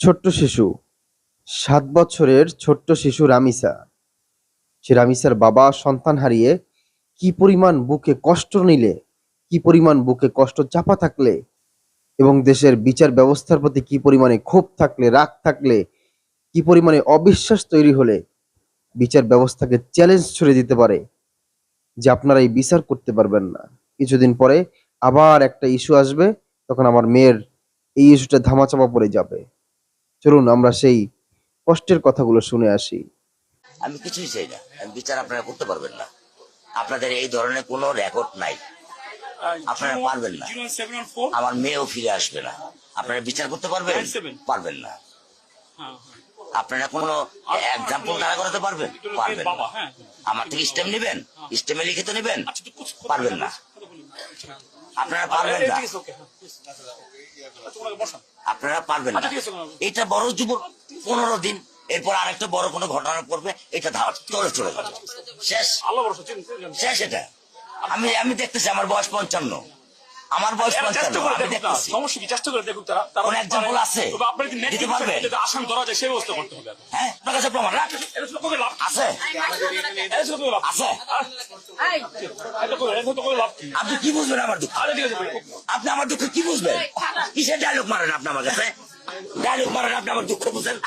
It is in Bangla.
ছোট্ট শিশু, ৭ বছরের ছোট্ট শিশু রামিসা। সে রামিসার বাবা সন্তান হারিয়ে কি পরিমাণ বুকে কষ্ট নিলে, কি পরিমাণ বুকে কষ্ট চাপা থাকলে এবং দেশের বিচার ব্যবস্থার প্রতি কি পরিমাণে ক্ষোভ থাকলে, রাগ থাকলে, কি পরিমাণে অবিশ্বাস তৈরি হলে বিচার ব্যবস্থাকে চ্যালেঞ্জ ছুড়ে দিতে পারে যে আপনারা এই বিচার করতে পারবেন না। কিছুদিন পরে আবার একটা ইস্যু আসবে, তখন আমার মেয়ের এই ইস্যুটা ধামাচাপা পড়ে যাবে। চলুন আমরা সেই কষ্টের কথাগুলো শুনে আসি। আমি কিছুই চাই না, আমি বিচার আপনারা করতে পারবেন না। আপনাদের এই ধরনের কোনো রেকর্ড নাই, আপনারা পারবেন না। আমার মেয়েও ফিরে আসবে না। আপনারা বিচার করতে পারবেন? পারবেন না। আপনারা কোনো এক্সাম্পল দাঁড়া করাতে পারবেন? পারবেন না। আমার থেকে স্টেম নেবেন, স্টেমে লিখিত নেবেন? পারবেন না। আপনারা পারবেন না, আপনারা পারবেন না। এটা বড় যুব 15 দিন, এরপর আরেকটা বড় কোনো ঘটনা পড়বে, এটা ধাপ করে চলে যাবে, শেষ শেষ। এটা আমি দেখতেছি, আমার বয়স 55, আমার বয়স 55, আমি দেখতেছি। কোন এক্সাম্পল আছে দিতে পারবেন? হ্যাঁ, আপনার কাছে প্রমাণ আছে? আছে? আপনি কি বুঝবেন আমার দুঃখ? আপনি আমার দুঃখ কি বুঝবেন? কিসের ডায়লগ মারেন আপনি আমার কাছে? ডায়লগ মারেন আপনি আমার দুঃখ বুঝেন?